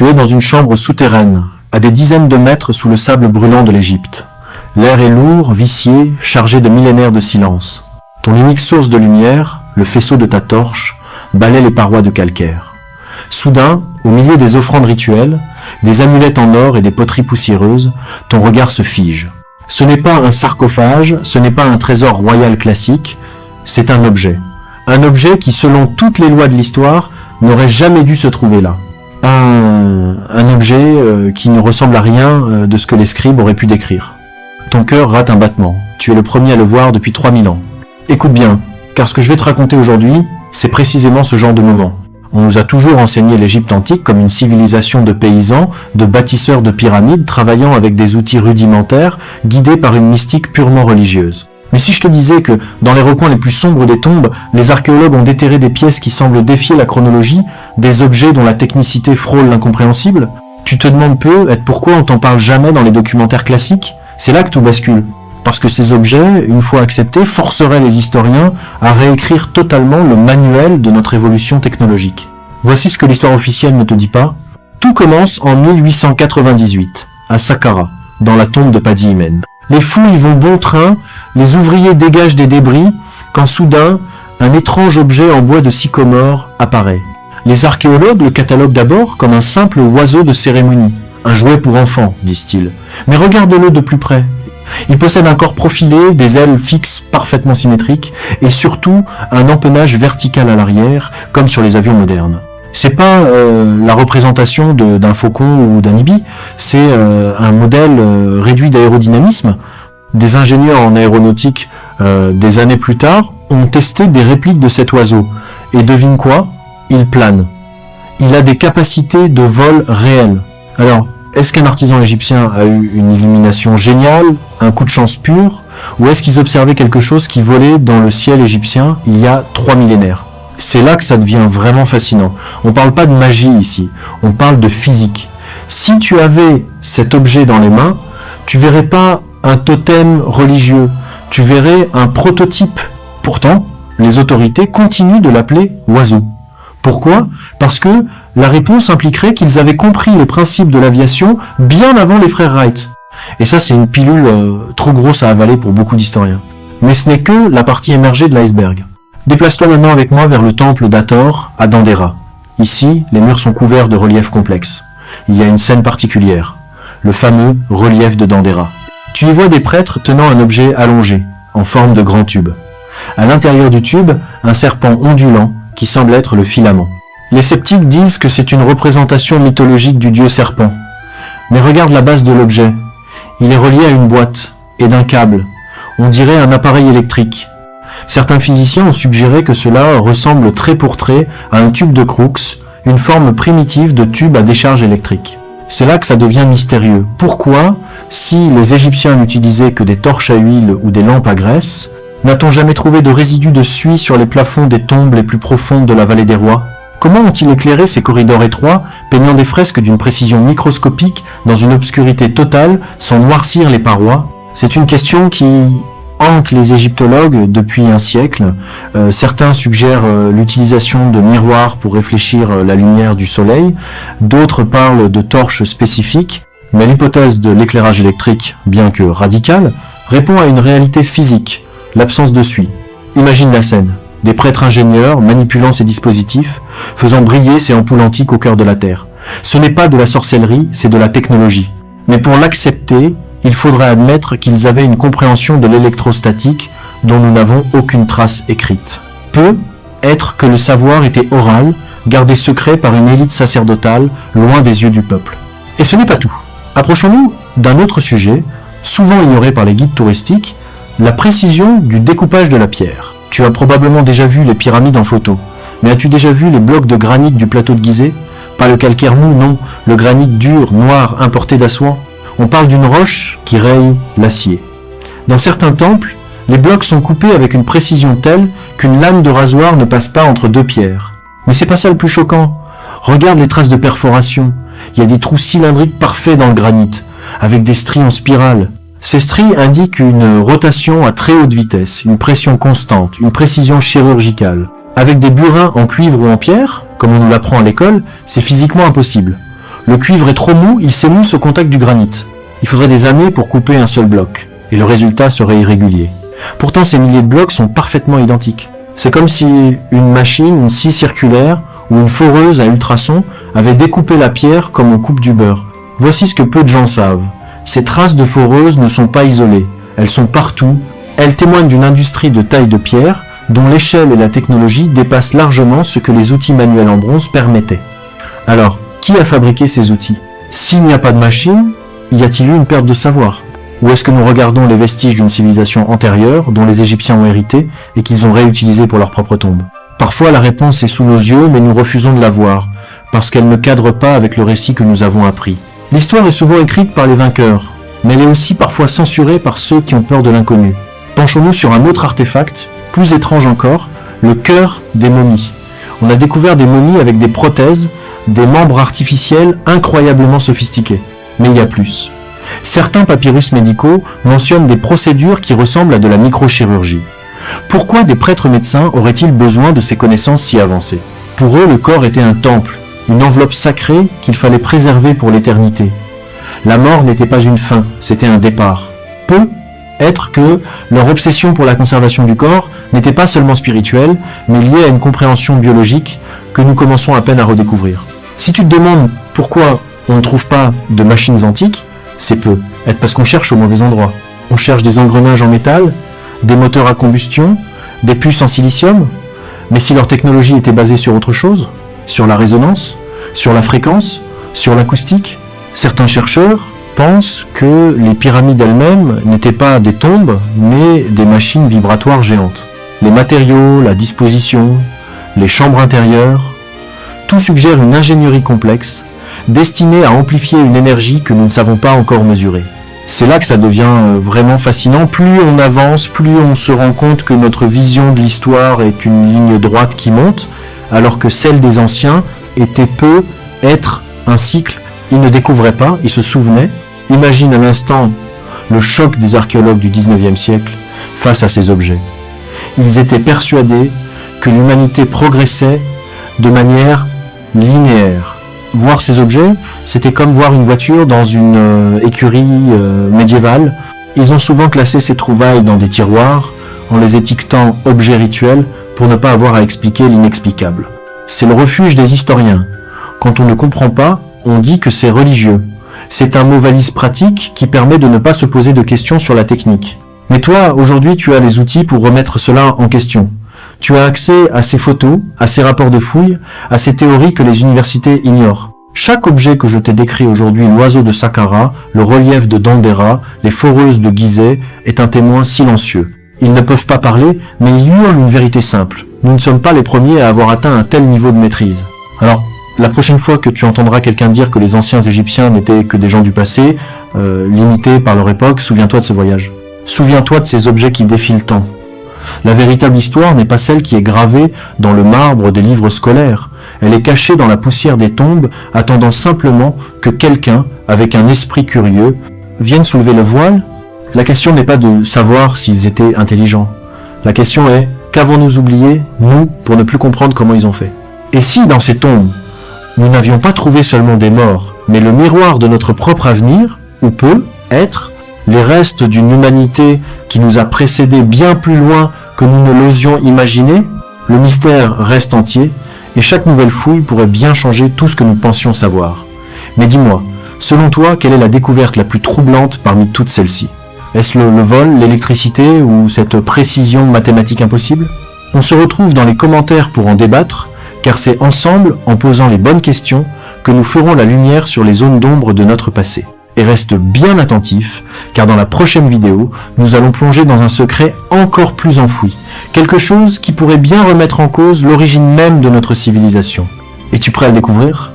Tu es dans une chambre souterraine, à des dizaines de mètres sous le sable brûlant de l'Égypte. L'air est lourd, vicié, chargé de millénaires de silence. Ton unique source de lumière, le faisceau de ta torche, balaie les parois de calcaire. Soudain, au milieu des offrandes rituelles, des amulettes en or et des poteries poussiéreuses, ton regard se fige. Ce n'est pas un sarcophage, ce n'est pas un trésor royal classique, c'est un objet. Un objet qui, selon toutes les lois de l'histoire, n'aurait jamais dû se trouver là. Un objet qui ne ressemble à rien de ce que les scribes auraient pu décrire. Ton cœur rate un battement. Tu es le premier à le voir depuis 3000 ans. Écoute bien, car ce que je vais te raconter aujourd'hui, c'est précisément ce genre de moment. On nous a toujours enseigné l'Égypte antique comme une civilisation de paysans, de bâtisseurs de pyramides travaillant avec des outils rudimentaires, guidés par une mystique purement religieuse. Mais si je te disais que, dans les recoins les plus sombres des tombes, les archéologues ont déterré des pièces qui semblent défier la chronologie, des objets dont la technicité frôle l'incompréhensible, tu te demandes peut-être pourquoi on t'en parle jamais dans les documentaires classiques? C'est là que tout bascule. Parce que ces objets, une fois acceptés, forceraient les historiens à réécrire totalement le manuel de notre évolution technologique. Voici ce que l'histoire officielle ne te dit pas. Tout commence en 1898, à Saqqara, dans la tombe de Padi Imen. Les fouilles vont bon train, les ouvriers dégagent des débris, quand soudain, un étrange objet en bois de sycomore apparaît. Les archéologues le cataloguent d'abord comme un simple oiseau de cérémonie. Un jouet pour enfants, disent-ils. Mais regarde-le de plus près. Il possède un corps profilé, des ailes fixes parfaitement symétriques, et surtout un empennage vertical à l'arrière, comme sur les avions modernes. C'est pas la représentation d'un faucon ou d'un ibis, c'est un modèle réduit d'aérodynamisme. Des ingénieurs en aéronautique, des années plus tard, ont testé des répliques de cet oiseau. Et devine quoi? Il plane. Il a des capacités de vol réelles. Alors, est-ce qu'un artisan égyptien a eu une illumination géniale, un coup de chance pur, ou est-ce qu'ils observaient quelque chose qui volait dans le ciel égyptien il y a 3 millénaires? C'est là que ça devient vraiment fascinant. On parle pas de magie ici, on parle de physique. Si tu avais cet objet dans les mains, tu verrais pas un totem religieux, tu verrais un prototype. Pourtant, les autorités continuent de l'appeler oiseau. Pourquoi? Parce que la réponse impliquerait qu'ils avaient compris les principes de l'aviation bien avant les frères Wright. Et ça, c'est une pilule trop grosse à avaler pour beaucoup d'historiens. Mais ce n'est que la partie émergée de l'iceberg. Déplace-toi maintenant avec moi vers le temple d'Hathor à Dendera. Ici, les murs sont couverts de reliefs complexes. Il y a une scène particulière, le fameux relief de Dendera. Tu y vois des prêtres tenant un objet allongé, en forme de grand tube. À l'intérieur du tube, un serpent ondulant qui semble être le filament. Les sceptiques disent que c'est une représentation mythologique du dieu serpent. Mais regarde la base de l'objet. Il est relié à une boîte et d'un câble. On dirait un appareil électrique. Certains physiciens ont suggéré que cela ressemble trait pour trait à un tube de Crookes, une forme primitive de tube à décharge électrique. C'est là que ça devient mystérieux. Pourquoi, si les Égyptiens n'utilisaient que des torches à huile ou des lampes à graisse, n'a-t-on jamais trouvé de résidus de suie sur les plafonds des tombes les plus profondes de la vallée des rois? Comment ont-ils éclairé ces corridors étroits, peignant des fresques d'une précision microscopique dans une obscurité totale, sans noircir les parois? C'est une question qui hante les égyptologues depuis un siècle. Certains suggèrent l'utilisation de miroirs pour réfléchir la lumière du soleil, d'autres parlent de torches spécifiques, mais l'hypothèse de l'éclairage électrique, bien que radicale, répond à une réalité physique, l'absence de suie. Imagine la scène. Des prêtres ingénieurs manipulant ces dispositifs, faisant briller ces ampoules antiques au cœur de la Terre. Ce n'est pas de la sorcellerie, c'est de la technologie. Mais pour l'accepter, il faudrait admettre qu'ils avaient une compréhension de l'électrostatique dont nous n'avons aucune trace écrite. Peut être que le savoir était oral, gardé secret par une élite sacerdotale, loin des yeux du peuple. Et ce n'est pas tout. Approchons-nous d'un autre sujet, souvent ignoré par les guides touristiques, la précision du découpage de la pierre. Tu as probablement déjà vu les pyramides en photo, mais as-tu déjà vu les blocs de granit du plateau de Gizeh? Pas le calcaire mou, non, le granit dur, noir, importé d'Assouan. On parle d'une roche qui raye l'acier. Dans certains temples, les blocs sont coupés avec une précision telle qu'une lame de rasoir ne passe pas entre deux pierres. Mais c'est pas ça le plus choquant. Regarde les traces de perforation. Il y a des trous cylindriques parfaits dans le granit, avec des stries en spirale. Ces stries indiquent une rotation à très haute vitesse, une pression constante, une précision chirurgicale. Avec des burins en cuivre ou en pierre, comme on nous l'apprend à l'école, c'est physiquement impossible. Le cuivre est trop mou, il s'émousse au contact du granit. Il faudrait des années pour couper un seul bloc, et le résultat serait irrégulier. Pourtant, ces milliers de blocs sont parfaitement identiques. C'est comme si une machine, une scie circulaire ou une foreuse à ultrasons avait découpé la pierre comme on coupe du beurre. Voici ce que peu de gens savent. Ces traces de foreuse ne sont pas isolées. Elles sont partout. Elles témoignent d'une industrie de taille de pierre dont l'échelle et la technologie dépassent largement ce que les outils manuels en bronze permettaient. Alors, qui a fabriqué ces outils? S'il n'y a pas de machine, y a-t-il eu une perte de savoir? Ou est-ce que nous regardons les vestiges d'une civilisation antérieure dont les Égyptiens ont hérité et qu'ils ont réutilisé pour leur propre tombe? Parfois la réponse est sous nos yeux, mais nous refusons de la voir, parce qu'elle ne cadre pas avec le récit que nous avons appris. L'histoire est souvent écrite par les vainqueurs, mais elle est aussi parfois censurée par ceux qui ont peur de l'inconnu. Penchons-nous sur un autre artefact, plus étrange encore, le cœur des momies. On a découvert des momies avec des prothèses, des membres artificiels incroyablement sophistiqués. Mais il y a plus. Certains papyrus médicaux mentionnent des procédures qui ressemblent à de la microchirurgie. Pourquoi des prêtres médecins auraient-ils besoin de ces connaissances si avancées? Pour eux, le corps était un temple, une enveloppe sacrée qu'il fallait préserver pour l'éternité. La mort n'était pas une fin, c'était un départ. Peut être que leur obsession pour la conservation du corps n'était pas seulement spirituelle, mais liée à une compréhension biologique que nous commençons à peine à redécouvrir. Si tu te demandes pourquoi on ne trouve pas de machines antiques, c'est peut-être parce qu'on cherche au mauvais endroit. On cherche des engrenages en métal, des moteurs à combustion, des puces en silicium. Mais si leur technologie était basée sur autre chose, sur la résonance, sur la fréquence, sur l'acoustique, certains chercheurs pensent que les pyramides elles-mêmes n'étaient pas des tombes, mais des machines vibratoires géantes. Les matériaux, la disposition, les chambres intérieures, tout suggère une ingénierie complexe, destinée à amplifier une énergie que nous ne savons pas encore mesurer. C'est là que ça devient vraiment fascinant. Plus on avance, plus on se rend compte que notre vision de l'histoire est une ligne droite qui monte, alors que celle des anciens était être un cycle. Ils ne découvraient pas, ils se souvenaient. Imagine un instant le choc des archéologues du 19e siècle face à ces objets. Ils étaient persuadés que l'humanité progressait de manière linéaire. Voir ces objets, c'était comme voir une voiture dans une écurie médiévale. Ils ont souvent classé ces trouvailles dans des tiroirs, en les étiquetant objets rituels pour ne pas avoir à expliquer l'inexplicable. C'est le refuge des historiens. Quand on ne comprend pas, on dit que c'est religieux. C'est un mot valise pratique qui permet de ne pas se poser de questions sur la technique. Mais toi, aujourd'hui, tu as les outils pour remettre cela en question. Tu as accès à ces photos, à ces rapports de fouilles, à ces théories que les universités ignorent. Chaque objet que je t'ai décrit aujourd'hui, l'oiseau de Saqqara, le relief de Dendera, les foreuses de Gizeh, est un témoin silencieux. Ils ne peuvent pas parler, mais ils hurlent une vérité simple. Nous ne sommes pas les premiers à avoir atteint un tel niveau de maîtrise. Alors, la prochaine fois que tu entendras quelqu'un dire que les anciens Égyptiens n'étaient que des gens du passé, limités par leur époque, souviens-toi de ce voyage. Souviens-toi de ces objets qui défient le temps. La véritable histoire n'est pas celle qui est gravée dans le marbre des livres scolaires. Elle est cachée dans la poussière des tombes, attendant simplement que quelqu'un, avec un esprit curieux, vienne soulever le voile. La question n'est pas de savoir s'ils étaient intelligents. La question est, qu'avons-nous oublié, nous, pour ne plus comprendre comment ils ont fait? Et si, dans ces tombes, nous n'avions pas trouvé seulement des morts, mais le miroir de notre propre avenir, ou peut être les restes d'une humanité qui nous a précédés bien plus loin que nous ne l'osions imaginer, le mystère reste entier, et chaque nouvelle fouille pourrait bien changer tout ce que nous pensions savoir. Mais dis-moi, selon toi, quelle est la découverte la plus troublante parmi toutes celles-ci? Est-ce le vol, l'électricité ou cette précision mathématique impossible? On se retrouve dans les commentaires pour en débattre, car c'est ensemble, en posant les bonnes questions, que nous ferons la lumière sur les zones d'ombre de notre passé. Et reste bien attentif, car dans la prochaine vidéo, nous allons plonger dans un secret encore plus enfoui, quelque chose qui pourrait bien remettre en cause l'origine même de notre civilisation. Es-tu prêt à le découvrir ?